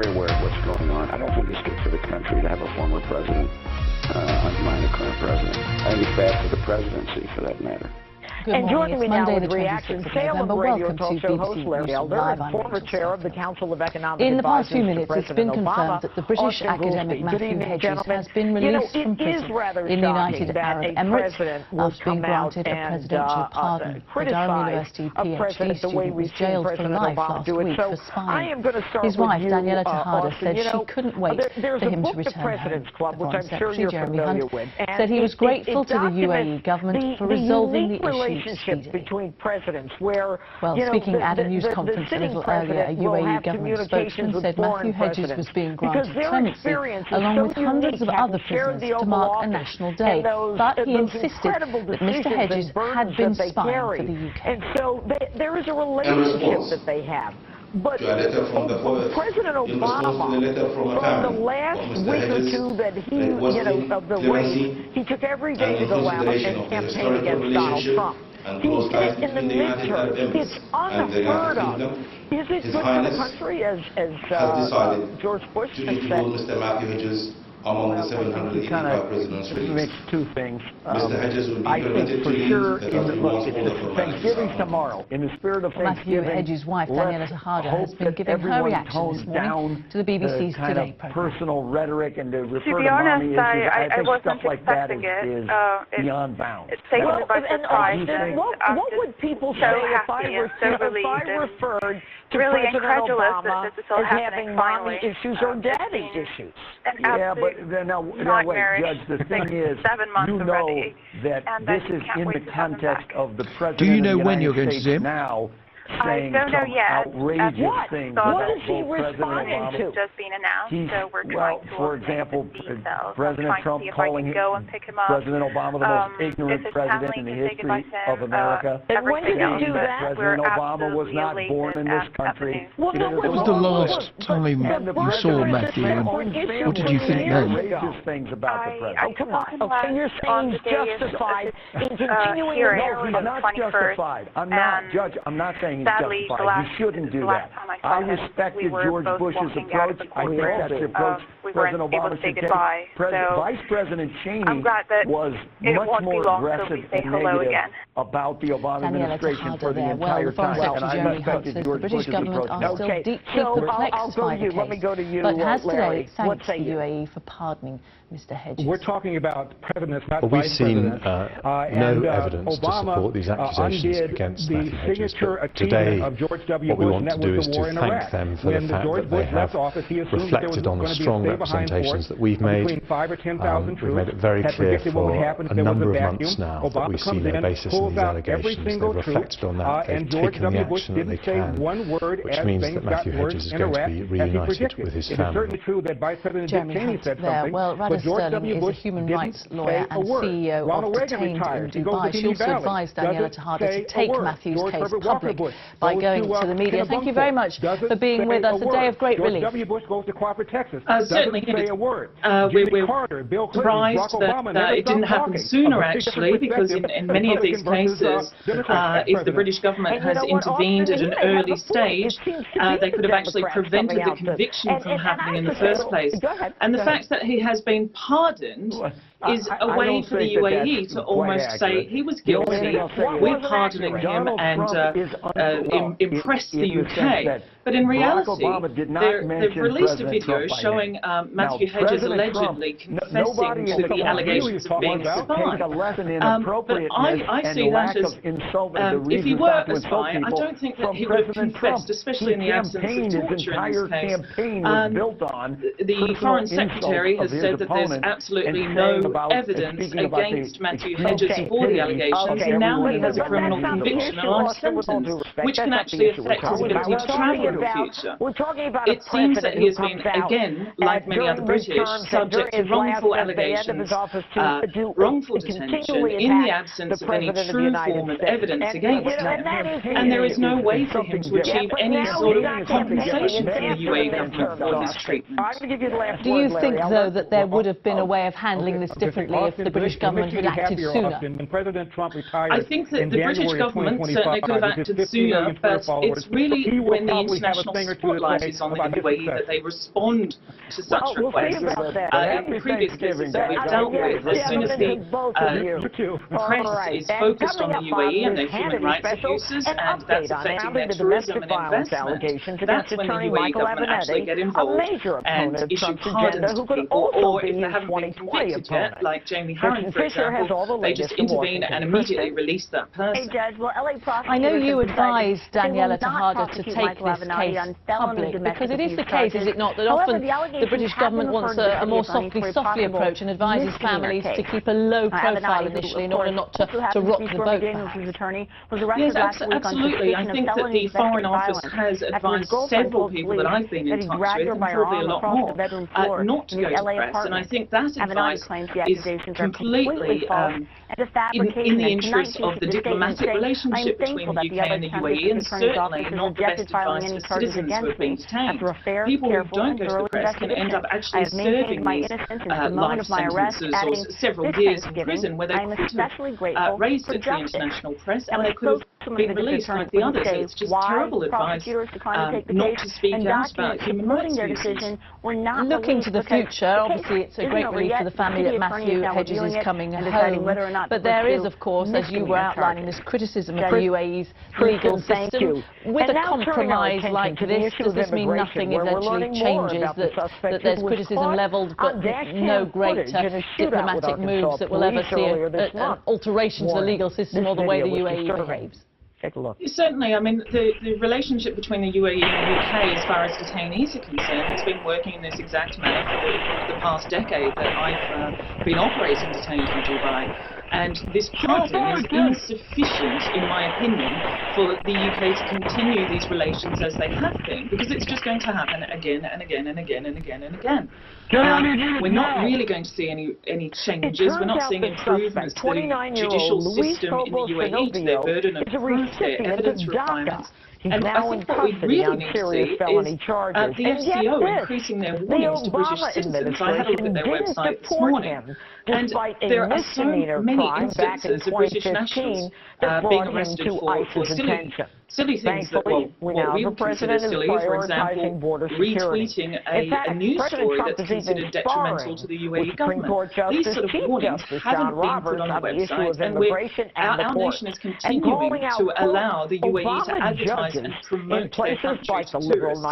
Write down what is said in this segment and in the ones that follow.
very aware of what's going on. I don't think it's good for the country to have a former president undermine the current president. I think it's bad for the presidency, for that matter. And joining me now with reaction, Salem radio talk show host Larry Elder and former chair of the Council of Economic Advisors. In the past few minutes, it's been confirmed that the British academic Matthew Hedges has been released from prison in the United Arab Emirates after being granted a presidential pardon. The Durham University PhD student was jailed for life last week for spying. His wife, Daniela Tejada, said she couldn't wait for him to return home. The Foreign Secretary, Jeremy Hunt, said he was grateful to the UAE government for resolving the issue between presidents where, speaking at a news conference a little earlier, a UAE government spokesman said Matthew Hedges was being granted clemency along with hundreds of other prisoners to mark a national day, but he insisted that Mr. Hedges had been spying for the UK. And so there is a relationship that they have. But President Obama, from the last week or two that he, of the race, he took every day to go out and campaign against Donald Trump. He did it in the midterm. It's unheard of. Is it good for the country, as George Bush has said? Among the 785 presidents raised. Makes two things. Mr. Hedges will be I think for sure, it's Thanksgiving tomorrow. In the spirit of Thanksgiving, Matthew Hedges' wife, Daniela Tejada, has been giving her reaction this morning to the BBC's Today program. Personal rhetoric and to refer to mommy issues, I think stuff like that is beyond bounds. It's taken by surprise. What would people say if I referred to President Obama as having mommy issues or daddy issues? Yeah, but now wait, Judge, the thing is, you know that this is in the context of the President Do you know when you're going to see him? Now I don't know yet. Outrageous things. What is he responding to? It's just been announced, so we're trying to for example, details. President Trump calling President Obama the most ignorant president in the history of America. And when did he do that? President Obama was not born in this country. What was the last time you saw Matthew, and what did you think then? Outrageous things about the president. Oh, come on. Okay, you're saying he's justified in continuing the narrative. He's not justified. I'm not, Judge, I'm not saying he's justified. You shouldn't do that. I respected George Bush's approach. I think that's the approach President Obama should take. Vice President Cheney was much more aggressive and negative about the Obama administration for the entire time. And I respected George Bush's approach. Okay, so I'll go to you. Let me go to you, Larry. But has today thanked the UAE for pardoning Mr. Hedges. We're talking about presidents, not well, we've vice seen presidents. no evidence to support these accusations against Matthew Hedges. But today, what we want to do is to thank them for the fact that they have reflected on the strong representations that we've made. We've made it very clear for a number of months now that we see no basis in these allegations. They've reflected on that. They've taken the action that they can, which means that Matthew Hedges is going to be reunited with his family. Jeremy Hunt there. Well, Rada Sterling is a human rights lawyer and CEO of Detained in Dubai. She also advised Daniela Tejada to take Matthew's case public by going to the media. Thank you very much for being with us. A day of great relief. W. Bush goes to Crawford, Texas. Certainly, we're surprised that it didn't happen sooner, actually, because in many of these cases, if the British government has intervened at an early stage, they could have actually prevented the conviction from happening in the first place. And the fact that he has been pardoned is a way for the UAE to almost say he was guilty, we're pardoning him and impress the UK. But in reality, they've released a video showing Matthew Hedges allegedly confessing to the allegations of being a spy. But I see that as, if he were a spy, I don't think that he would have confessed, especially in the absence of torture in this case. The Foreign Secretary has said that there's absolutely no evidence against Matthew Hedges for the allegations, and now he has a criminal conviction and life sentence, which can actually affect his ability to travel in the future. It seems that he has been, again, like many other British, subject to wrongful allegations, wrongful detention, in the absence of any true form of evidence against him, and there is no way for him to achieve any sort of compensation from the UAE government for this treatment. Do you think, though, that there would have been a way of handling this differently if the British government had acted sooner? When President Trump retired I think that the British government certainly could have acted sooner, but it's really when the international spotlight is on the UAE that they respond to such requests. In previous cases that we've dealt with, as soon as the press is focused on the UAE and their human rights abuses, and that's affecting their tourism and investment, that's when the UAE government actually get involved and issue pardons to people, or if they haven't been convicted yet, like Jamie Harron, for example, they just intervene and immediately release that person. I know you advised Daniela Tejada to take this case public, because it is the case, is it not, that often the British government wants a more softly approach and advises families to keep a low profile initially in order not to rock the boat. Yes, absolutely. I think that the Foreign Office has advised several people that I've been in touch with, and probably a lot more, not to go to press, and I think that advice is completely in the interest of the diplomatic relationship between the UK and the UAE, and certainly not the best advice for citizens who have been detained. People who don't go to the press can end up actually serving these life sentences or several years in prison, where they could have raised it to the international press and they could have been released like the others. It's just terrible advice not to speak out about human rights abuses. Looking to the future, obviously it's a great relief for the family that Matthew Hedges is coming home, but there is, of course, as you were outlining, this criticism of the UAE's legal system. With a compromise like this, does this mean nothing eventually changes, that there's criticism levelled but no great diplomatic moves that will ever see an alteration to the legal system or the way the UAE behaves? Take a look. Certainly, I mean, the relationship between the UAE and the UK as far as detainees are concerned has been working in this exact manner for the past decade that I've been operating detained in Dubai. And this pardon is insufficient, in my opinion, for the UK to continue these relations as they have been, because it's just going to happen again and again and again and again and again. We're not really going to see any changes. We're not seeing improvements to the judicial system in the UAE, to their burden of proof, their evidence requirements. And I think what we really need to see is the FCO increasing their warnings to British citizens. I had a look at their website this morning, and there are so many instances of British nationals being arrested for silly things that, well, what we would consider silly, for example, retweeting a news story that's considered detrimental to the UAE government. These sort of warnings haven't been put on the website, and our nation is continuing to allow the UAE to advertise and promote their country to tourists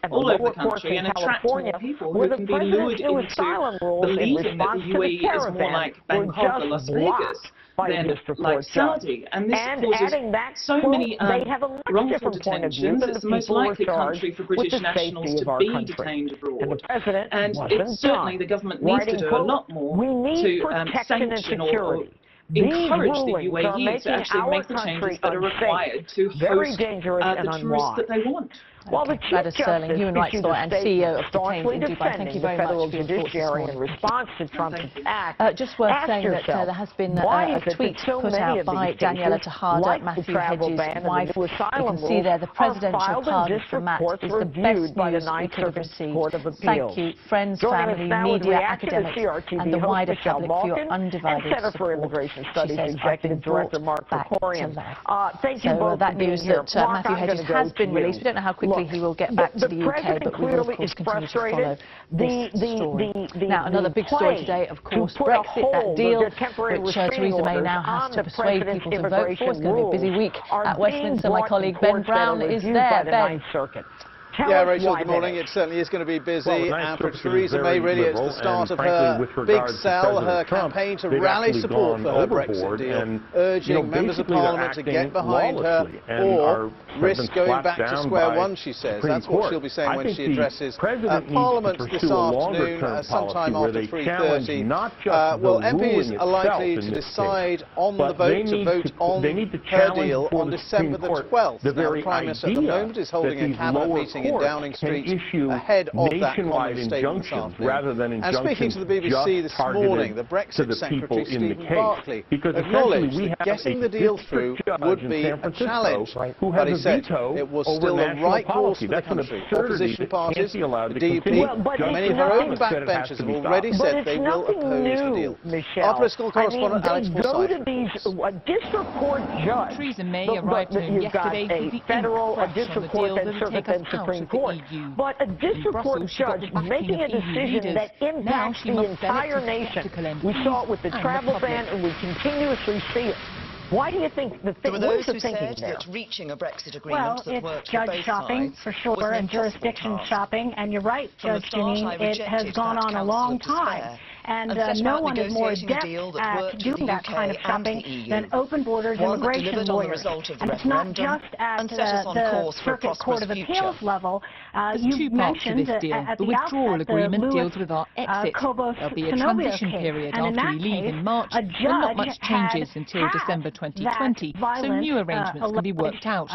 all over the country and attract more people who can be lured into believing that the UAE is more like Bangkok or Las Vegas than like Saudi. And this causes so many wrongful detentions. It's the most likely country for British nationals to be detained abroad. And certainly the government needs to do a lot more to sanction or encourage the UAE to actually make the changes that are required to host the tourists that they want. Gladys Sterling, Human Rights Lawyer and CEO of Detained in Dubai. Thank you very much for your thoughts this morning. In response to Trump's attack, just worth saying that there has been a tweet put out by Daniela Tejada, Matthew Hedges' wife. You can see there the presidential pardon for Matt is the best news we could have received. Thank you, friends, family, media, academics, and the wider public for your undivided support. She says, I've been brought back to life. So that news that Matthew Hedges has been released. We don't know how quickly he will get back to the UK, but we will, of course, continue to follow this story. Now, another big story today, of course, Brexit, that deal, which Theresa May now has to persuade people to vote for. It's going to be a busy week at Westminster. My colleague Ben Brown is there. Ben. Yeah, Rachel, good morning. It certainly is going to be busy, and for Theresa May, really, it's the start of her big sell, her campaign to rally support for her Brexit deal, urging members of Parliament to get behind her or risk going back to square one, she says. That's what she'll be saying when she addresses Parliament this afternoon, sometime after 3:30. Well, MPs are likely to decide on the vote on her deal on December the 12th. Now, the Prime Minister at the moment is holding a cabinet meeting in Downing Street ahead of that common statement this afternoon. Rather than and speaking to the BBC this morning, the Brexit Secretary Stephen Barclay acknowledged that getting the deal through would be a challenge, but he said it was still the right course for the country. Opposition parties, the DUP, many of our own backbenchers have already said they will oppose the deal. Our political correspondent Alex Forsyth. District court judge. Theresa May arrived home yesterday with the federal district court that served then Supreme Court. But a district court judge making a decision that impacts the entire nation. We saw it with the travel ban, and we continuously see it. Why do you think the there were those who said that reaching a Brexit agreement that worked for both sides? Well, it's judge shopping, for sure, and jurisdiction shopping. And you're right, Judge Janine, it has gone on a long time. And no one is more adept at doing that kind of shopping than open borders immigration lawyers. And it's not just at the Circuit Court of Appeals level. You mentioned at the withdrawal agreement deals with our exit. There'll be a transition period after we leave in March, but not much changes until December 2020, so new arrangements can be worked out.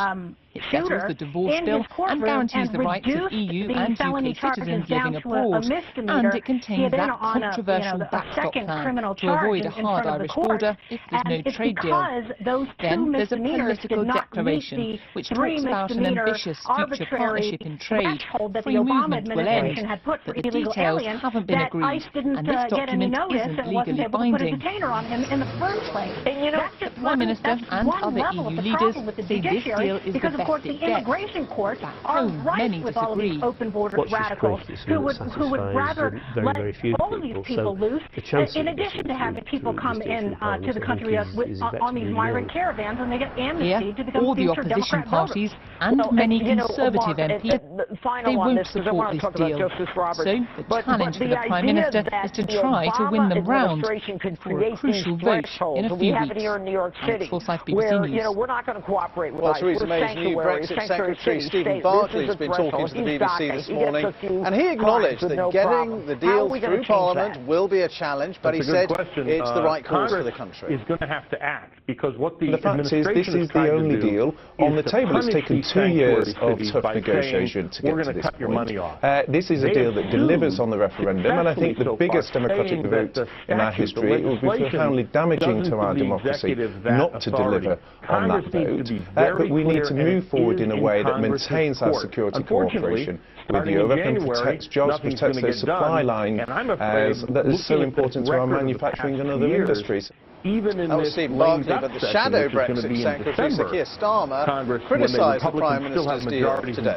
It settles the divorce bill and guarantees the rights of EU and UK citizens living abroad, and it contains that controversial backstop plan to avoid a hard Irish border if there's no trade deal. Then there's a political declaration which talks about an ambitious future partnership in trade. Free movement will end, but the details haven't been agreed, and this document isn't legally binding. The Prime Minister and other EU leaders say this deal is the best of course, the immigration courts are rife with all of these open border radicals who would rather let all of these people loose, in addition to having people come in to the country on these migrant caravans, and they get amnesty to become all the opposition parties and many Conservative MPs, they won't support this deal. So the challenge for the Prime Minister is to try to win them round for a crucial vote in a few weeks. Alex Forsyth, BBC News. We're not going to cooperate with ICE. Theresa May's new Brexit Secretary Stephen Barclay has been talking to the BBC this morning, and he acknowledged that getting the deal through Parliament will be a challenge, but he said it's the right course for the country. Is going to have to act, because what the fact is, this is the only deal on the table. It's taken 2 years of tough negotiation to get to this point. This is a deal that delivers on the referendum, and I think the biggest democratic vote in our history. It will be profoundly damaging to our democracy not to deliver on that vote. But we need to move forward in a way that maintains our security cooperation with Europe and protects jobs, protects those supply lines that is so important to our manufacturing and other industries. That was Stephen Barclay, but the shadow Brexit Secretary, Sir Keir Starmer, criticised the Prime Minister's deal today.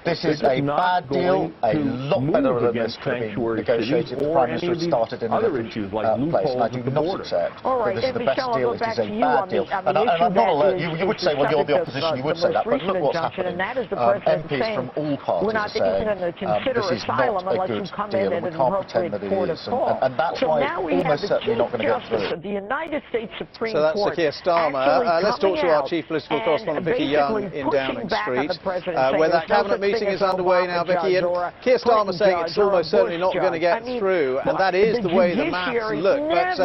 This is a bad deal, a lot better than this could have been negotiated. The Prime Minister had started in a different place, and I do not accept that this is the best deal, it is a bad deal. And I'm not alone. You would say, well, you're the opposition, you would say that, but look what's happening. MPs from all parties are saying this is not a good deal, and we can't pretend that it is. And that's why it's almost certainly not going to get through. United States Supreme Court. So that's Sir Keir Starmer. Let's talk to our chief political correspondent, Vicky Young, in Downing Street, where that cabinet meeting is underway now, Vicky. And Keir Starmer saying it's almost certainly not going to get through, and that is the way the maths look. But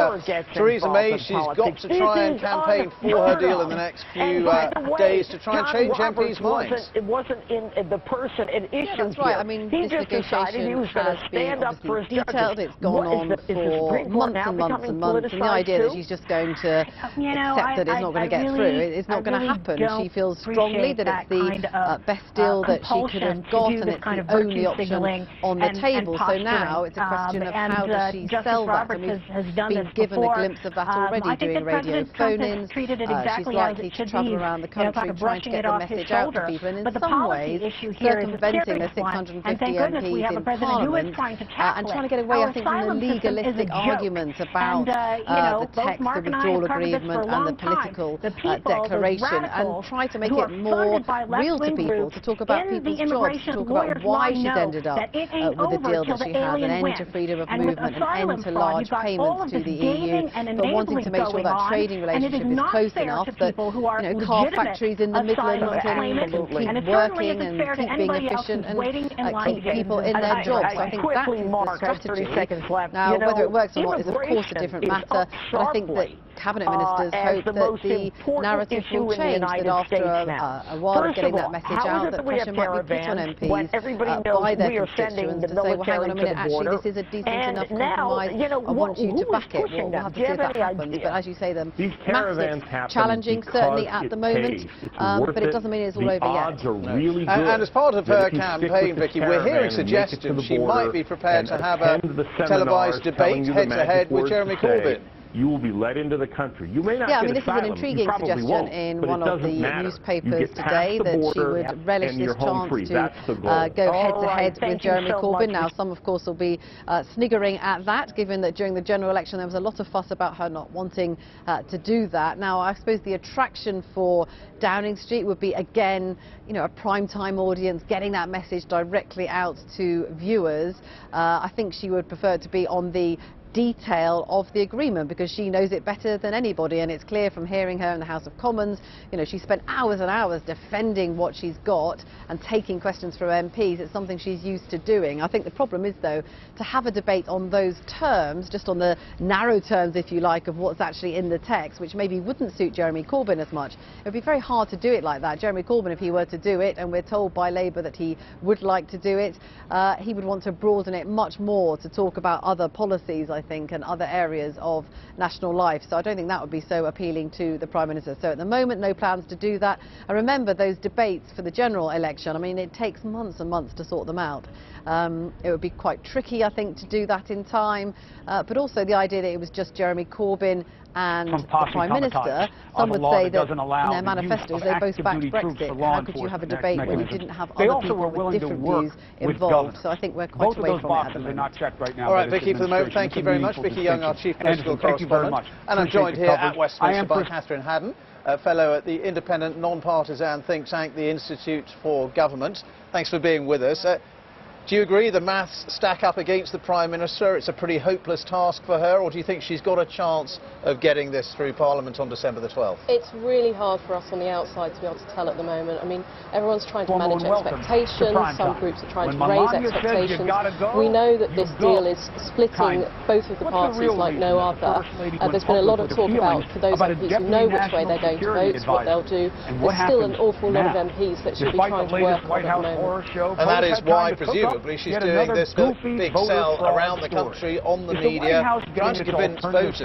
Theresa May, she's got to try and campaign for her deal in the next few days to try and change MPs' minds. It wasn't in the person an issue. That's right. I mean, this negotiation has been obviously detailed. It's gone on for months and months and months, and the idea that she's just going to accept that it's not going to get through. It's not going to happen. She feels strongly that it's the best deal that she could have got, and it's the only option on the table. So now it's a question of how does she sell that, and we've been given a glimpse of that already doing radio phone-ins. She's likely to travel around the country trying to get the message out to people, and in some ways circumventing the 650 MPs in Parliament and trying to get away, I think, from the legalistic arguments about the text of the withdrawal agreement and the political declaration, and try to make it more real to people, to talk about people's jobs, to talk about why she's ended up with the deal that she has, an end to freedom of movement, an end to large payments to the EU, but wanting to make sure that trading relationship is close enough that car factories in the Midlands can keep working and keep being efficient and keep people in their jobs. So I think that is the strategy. Now, whether it works or not is of course a different matter. But I think that cabinet ministers hope that the narrative will change, that after a while of getting that message out, that pressure might be put on MPs by their constituents to say, well, hang on a minute, actually, this is a decent enough compromise. I want you to back it. We'll have to see if that happens. But as you say, the maths looks challenging, certainly at the moment, but it doesn't mean it's all over yet. And as part of her campaign, Vicky, we're hearing suggestions she might be prepared to have a televised debate head-to-head with Jeremy Corbyn. You will be let into the country. You may not I get mean, this is an intriguing suggestion in one of the newspapers today, that she would relish this chance to go head-to-head with Jeremy Corbyn. Now, some, of course, will be sniggering at that, given that during the general election there was a lot of fuss about her not wanting to do that. Now, I suppose the attraction for Downing Street would be, again, you know, a prime-time audience, getting that message directly out to viewers. I think she would prefer to be on the detail of the agreement, because she knows it better than anybody, and it's clear from hearing her in the House of Commons, you know, she spent hours and hours defending what she's got and taking questions from MPs. It's something she's used to doing. I think the problem is, though, to have a debate on those terms, just on the narrow terms, if you like, of what's actually in the text, which maybe wouldn't suit Jeremy Corbyn as much. It would be very hard to do it like that. Jeremy Corbyn, if he were to do it, and we're told by Labour that he would like to do it, he would want to broaden it much more to talk about other policies, I think, and other areas of national life. So I don't think that would be so appealing to the Prime Minister. So at the moment, no plans to do that. And remember, those debates for the general election, I mean, it takes months and months to sort them out. It would be quite tricky, I think, to do that in time. But also the idea that it was just Jeremy Corbyn and the Prime Minister, some would say that in their manifestos they both backed Brexit. How could you have a debate when you didn't have other people with different views involved? So I think we're quite away from it at the moment. All right, Vicky, for the moment, thank you very much. Vicky Young, our Chief Political Correspondent. And I'm joined here at Westminster by Catherine Haddon, a fellow at the independent, non-partisan think tank, the Institute for Government. Thanks for being with us. Do you agree the maths stack up against the Prime Minister? It's a pretty hopeless task for her, or do you think she's got a chance of getting this through Parliament on December the 12th? It's really hard for us on the outside to be able to tell at the moment. I mean, everyone's trying to manage expectations. Some groups are trying to raise expectations. We know that this deal is splitting both of the parties like no other. There's been a lot of talk about, for those MPs who know which way they're going to vote, what they'll do. There's still an awful lot of MPs that should be trying to work on at the moment. And that is why, presumably, she's doing this big sell around the country on the media, trying to convince voters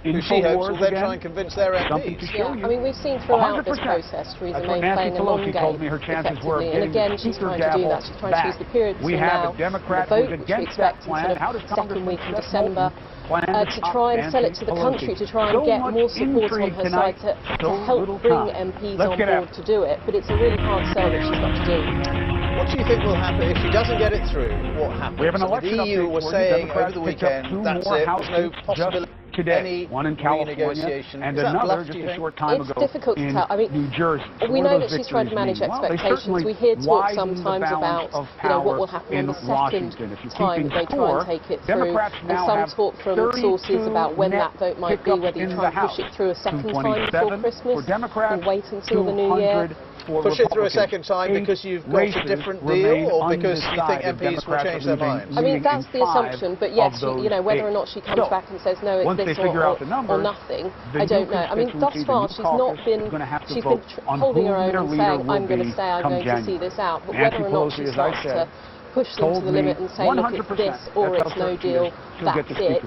who she hopes will then try and convince their MPs. Yeah, I mean, we've seen throughout this process Theresa May playing a long game effectively, and again she's trying to do that. She's trying to use the period between now and the vote, which we expect in sort of second week in December, to try and sell it to the country, to try and get more support on her side to help bring MPs on board to do it. But it's a really hard sell that she's got to do. What do you think will happen if she doesn't get it through? What happens? We have an election the EU was saying over the weekend, that's it, there's no possibility today, one in California and another just a short time ago difficult to tell. I mean, New Jersey. We know that she's trying to manage expectations. We hear talk sometimes about, you know, what will happen on the second time that they try and take it through, and some talk from sources about when that vote might be, whether you try and push it through a second time before Christmas or wait until the new year. Push it through a second time because you've got a different deal, or because you think MPs will change their minds? I mean, that's the assumption, but yes, you know, whether or not she comes back and says, no, it's this or nothing, I don't know. I mean, thus far, she's not been, she's been holding her own and saying, I'm going to stay, I'm going to see this out, but whether or not she starts to push them to the limit and say, look, it's this or it's no deal, that's it,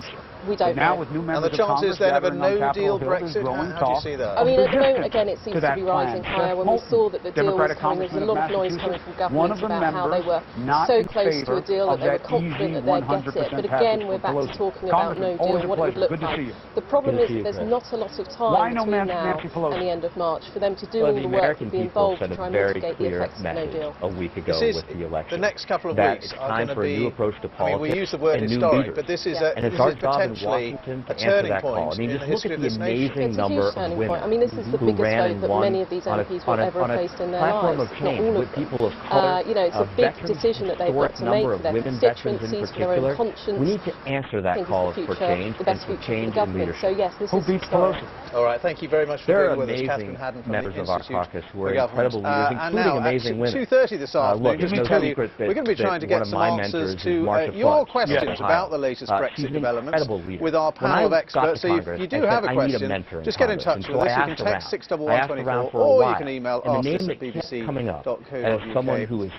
we don't know. And the chances then of a no-deal Brexit, how do you see that? I mean, at the moment, again, it seems to be rising higher. When we saw that the deal was coming, there was a lot of noise coming from governments about how they were so close to a deal that they were confident that they'd get it. But again, we're back to talking about no deal and what it would look like. The problem is that there's not a lot of time between now and the end of March for them to do all the work and be involved to try and mitigate the effects of no deal. A week ago with the election. The next couple of weeks are going to be, I mean, we use the word historic, but this is potentially a turning point in the history of this nation. It's a huge turning point. I mean, this is the biggest vote that many of these MPs will ever have faced in their lives. Not all of them. You know, it's a big decision that they've got to make for their constituencies, for their own conscience. We need to answer that call for change and for change in leadership. So yes, this is historic. All right, thank you very much for being with us, Catherine Haddon from the Institute of our caucus who are incredible leaders, including amazing women. 2:30 this afternoon, we're going to be trying to get some answers to your questions about the latest Brexit developments with our panel of experts. So if you do have a question, just get in touch with us. You can text 61124 or you can email ask@bbc.co.uk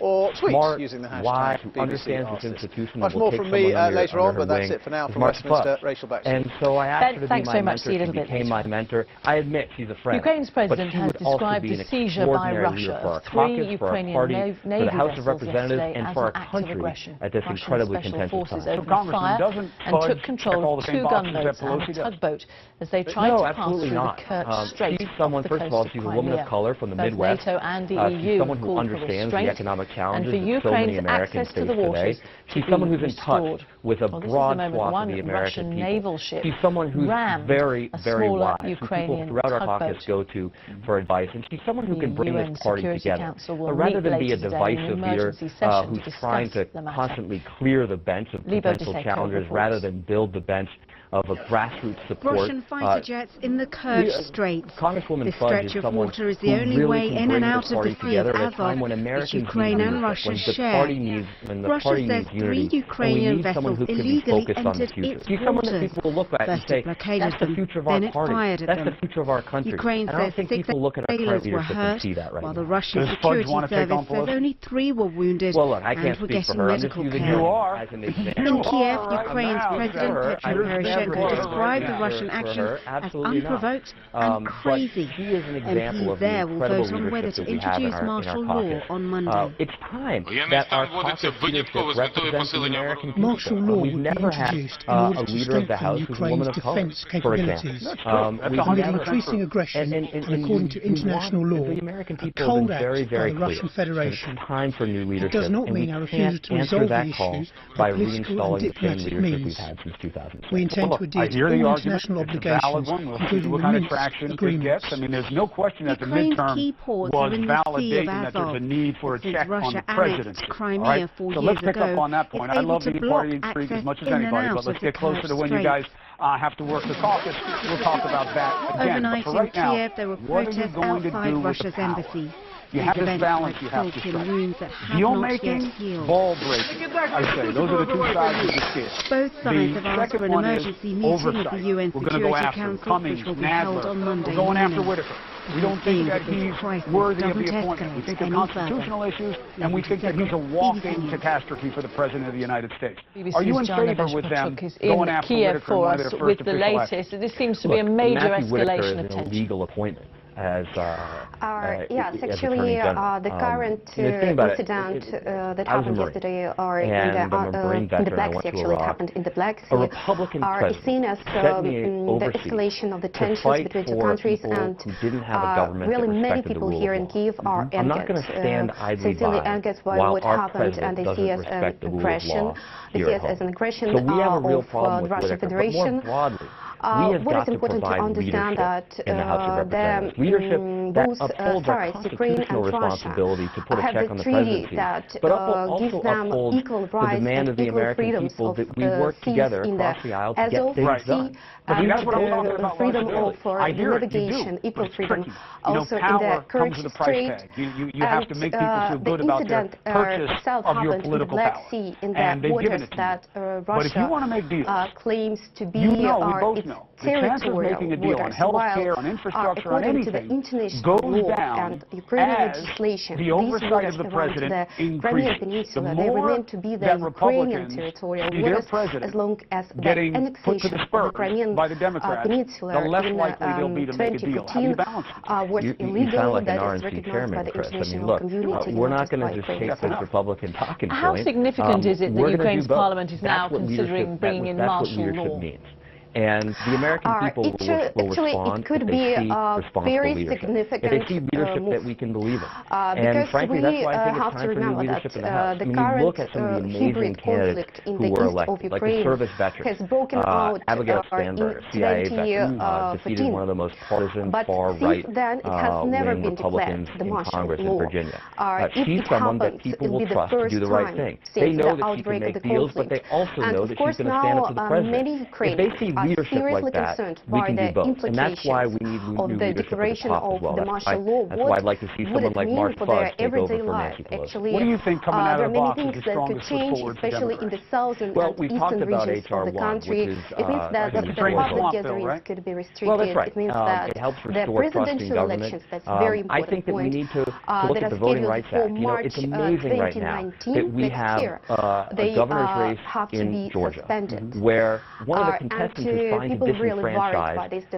or tweet using the hashtag BBC. Much more from me later on, but that's it for now from Westminster. Rachel, back to you. And so I asked her to be my mentor. She became my mentor. I admit she's a friend. Ukraine's president has described the seizure by Russia of 3 Ukrainian Navy vessels yesterday as an act of aggression. Russian special forces opened fire and took control of 2 gunboats and a tugboat as they tried to pass through the Kerch Strait off the coast of Crimea. She's a woman of color from the Midwest. NATO and the EU she's someone who understands the economic challenges that so many Americans face today. She's someone who's in touch with a broad swath of the American people. She's someone who's very, very wise, who people throughout our caucus go to for advice. And she's someone who can bring this party together. But rather than be a divisive leader who's trying to constantly clear the bench of potential challengers, rather than build the bench of a grassroots support. Russian fighter jets in the Kerch Strait. This stretch of water is the only way in and out of the Sea of Azov, which Ukraine and Russia share. Russia says 3 Ukrainian vessels illegally entered its waters. First it blockaded them, then it fired at them. Ukraine says 6 sailors were hurt, while the Russian security service says only 3 were wounded and were getting medical care. In Kiev, Ukraine's President Petro Poroshenko described the Russian action as unprovoked and crazy. MPs there will vote on whether to introduce martial law on Monday. It's time that our caucus leadership represents the American people. Martial law We've never had a leader of the House who's a woman of color, for example. With increasing aggression, and according to international law, a cold act by the Russian Federation. It's time for new leadership. It does not mean our refusal to resolve the issues by political and diplomatic means. We intend to adhere to all international obligations, including the Minsk agreements. I mean, there's no question that the midterm was validating that there's a need for a check on the presidency. Right? So let's pick up on that point. I love the party intrigue as much as anybody, but let's get closer to when you guys have to work the caucus. We'll talk about that again. Overnight in Kiev, there were protests outside Russia's embassy. You have this balance you have to strike. Deal-making, ball-breaking. I say, those are the 2 sides of the scale. Both sides have asked for an emergency meeting of the UN Security Council, which will be held on Monday. We're going after Whitaker. We don't think that he's worthy of the appointment. We think they're constitutional issues, and we think that he's a walking catastrophe for the President of the United States. Are you in favor with them going after Whitaker for us with the latest? This seems to be a major escalation of tension. An illegal appointment. Yes, actually, the current incident that happened yesterday in the Black Sea actually happened in the Black Sea are seen as the escalation of the tensions between 2 countries, and really many people here in Kiev are angered, sincerely angered by what happened, and they see as an aggression. They see it as an aggression of the Russian Federation. What is important to understand that both sides, Ukraine and Russia, have the treaty that gives them equal rights and equal freedoms of seas in the Azov Sea, and the freedom of navigation, equal freedom also in the Kerch Strait, and the incident itself happened in the Black Sea, in the waters that Russia claims to be its territorial waters, while according to the international law and Ukrainian legislation, these waters around the Crimean Peninsula, they remain to be the Ukrainian territorial waters as long as the annexation of the Crimean Peninsula in 2014 was illegal. That is recognized by the international community. We're not going to just take this Republican talking point. How significant is it that Ukraine's parliament is now considering bringing in martial law? And the American people will respond it could be a very significant if they see leadership that we can believe in. And frankly, that's why I think it's time for new leadership in the House. I mean, you look at some of the amazing candidates who were elected, like the service veterans. Abigail Spanberg, CIA veteran, defeated one of the most partisan, far-right wing Republicans in Congress in Virginia. She's someone that people will trust to do the right thing. They know that she can make deals, but they also know that she's going to stand up to the president. If they see leadership like that, we can do both. And that's why we need new leadership at the top as well. That's why I'd like to see someone like Mark Fudge take over for Nancy Pelosi. What do you think coming out of the box is the strongest foot forward for Democrats? Well, we talked about H.R. 1, which is it means that the public gatherings could be restricted. Well, that's right. It means that it helps the restore trust in government. elections, that's a very important I think that we need to look at the Voting Rights Act. You know, it's amazing right now that we have a governor's race in Georgia, where one of the contestants is trying to disenfranchise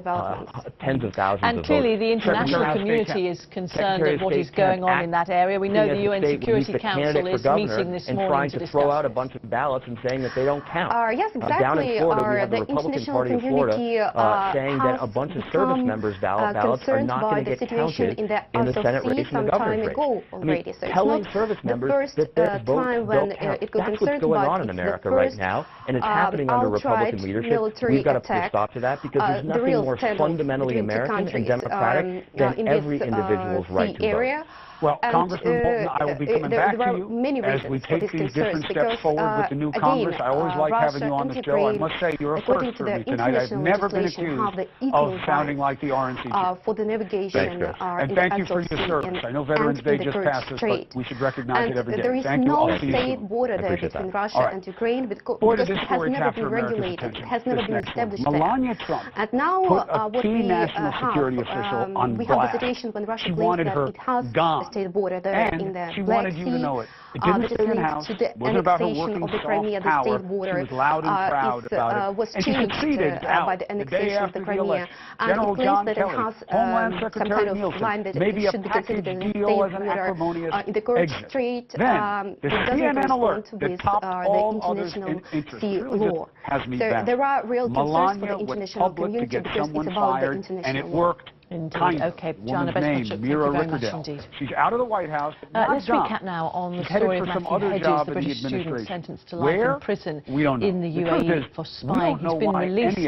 tens of thousands of voters. And clearly the international community is concerned at what is going on in that area. We know the UN Security Council is meeting this morning trying to throw out a bunch of ballots and saying that they don't count. Yes, exactly. Down in Florida, we have the Republican Party of Florida saying that a bunch of service members' ballots are not going to get counted in the Senate race and the governor's race. I mean, telling service members that their votes don't count. That's what's going on in America right now, and it's happening under Republican leadership. We've got to put a stop to that because there's nothing more fundamentally American and democratic than every individual's right to vote. Well, Congressman Bolton, I will be coming back to you as we take these different steps forward with the new Congress. I always like having you on the show. I must say, you're a first for me tonight. I've never been accused of sounding like the RNC. For the navigation, and thank you for your service. I know Veterans Day just passed us, but we should recognize it every day. Thank you all. There is no state border there between Russia and Ukraine because it has never been regulated. It has never been established there. Melania Trump and now what we national security official on we have a situation when Russia claims that it has a state border there in the she Black wanted you to know it. It Sea, didn't stay in house. It wasn't about her working soft power. She was loud and proud about it. And she succeeded by the annexation of the Crimea. General John Kelly, Homeland Secretary Nielsen, maybe a package deal as an acrimonious in the Kerch exit. Strait, Then, the CNN alert that topped all others in interest really just has me back. There are real concerns for the international community because it's someone about the fired, international and it worked. Indeed. Okay, Joanna Best, thank you very much indeed. She's out of the White House. Let's recap now on the story of Matthew Hedges, the British student sentenced to life in prison in the UAE for spying. He's been released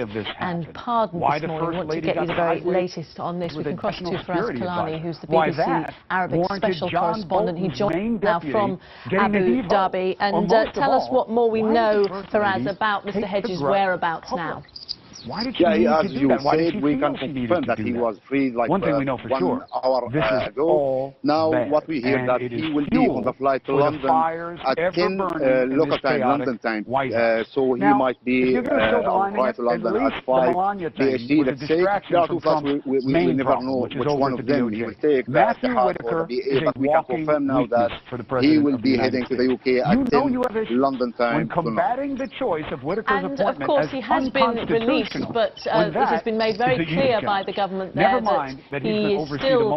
and pardoned this morning. We want to get you the very latest on this. We can cross to Faraz Kalani, who's the BBC Arabic special correspondent. He joins now from Abu Dhabi. And tell us what more we know, Faraz, about Mr. Hedges' whereabouts now. Why did she as you said, we can confirm that he was freed like one thing we know for sure. 1 hour ago. Now what we hear that he will be on the flight to London at 10 local time, London time. So he might be on flight to London at 5 BST. Let's say there are two flights we never know which one of them he will take. Matthew Whitaker is but we can confirm now that he will be heading to the UK at 10 London time. When combating the choice of Whitaker's appointment, and of course he has been released. But it has been made very clear by the government there that he is still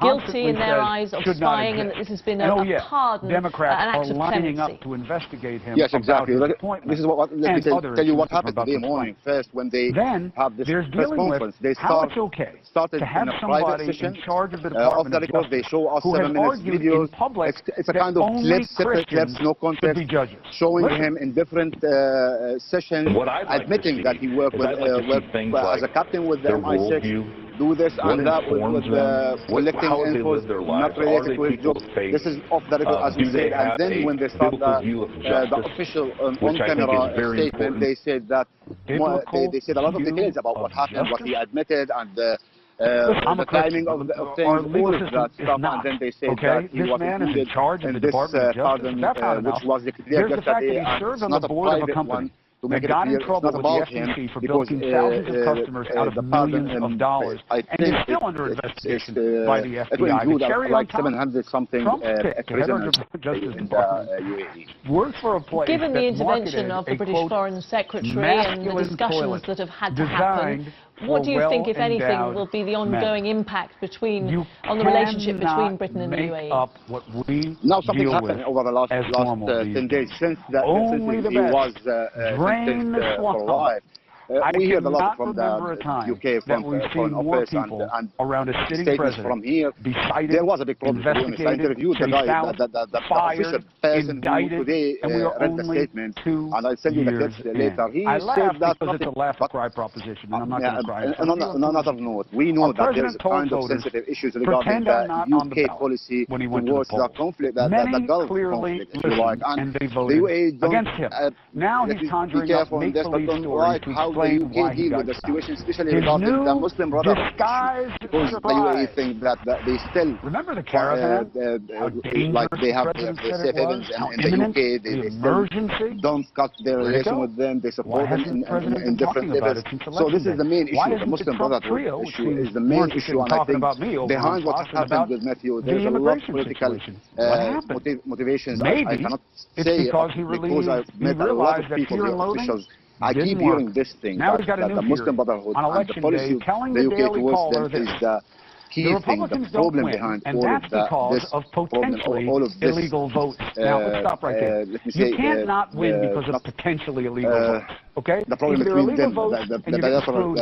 guilty in their eyes of spying and that this has been a pardon, an act of clemency. Up to investigate him. Yes, exactly. This is what let me tell you what happened today morning. First, when they have this press conference, they started in a private session in charge of the Department of Justice. They show us 7 minutes videos. It's a kind of clips, separate clips, no context, showing him in different sessions, admitting that he worked as a captain with the MI6, do this and that with collecting info not related to his job. This is off the record, as we said. And then when they start the official on-camera statement, they said that they said a lot of details about what happened, what he admitted, and the timing of things, all of that stuff, and then they said that he was included in this pardon, which was declared yesterday, and it's not a private one. To make it clear, it's not about him, for bilking thousands of customers out of millions of dollars, and he's still under investigation by the FBI. It will include like 700-something prisoners in the UAE. Given the intervention of the British Foreign Secretary and the discussions that have had to happen, what do you think, if anything, will be the ongoing impact on the relationship between Britain and the UAE? Now something happened over the last 10 days since he was sentenced for life. we heard a lot from the UK, from Foreign Office and around a sitting statements president from here. There was a big problem. I interviewed the guy, the official person who today read the statement, and I'll send you the clips later. He said that it's a laugh or cry proposition, and I'm not going to cry. On another note, we know that there's kind of sensitive issues regarding the UK policy towards the conflict, the Gulf conflict, if you like, and the UAE against him. Now he's conjuring up make-believe stories to explain why he deal with the situation, especially regarding the Muslim Brotherhood, because the UAE think that they still remember the caravan, like they have safe havens in the UK, they still don't cut their relation with them, they support them in different levels. So this is the main issue. The Muslim Brotherhood issue is the main issue, and I think behind what happened with Matthew, there's a lot of political motivations. I cannot say because I've met a lot of people, officials. I keep hearing this thing, that the Muslim Brotherhood and the policy of the UK towards them is the key thing, the problem behind all of this problem, all of this illegal votes. Now, let's stop right there. You can't not win because of potentially illegal votes. Okay? The problem between them, the bilateral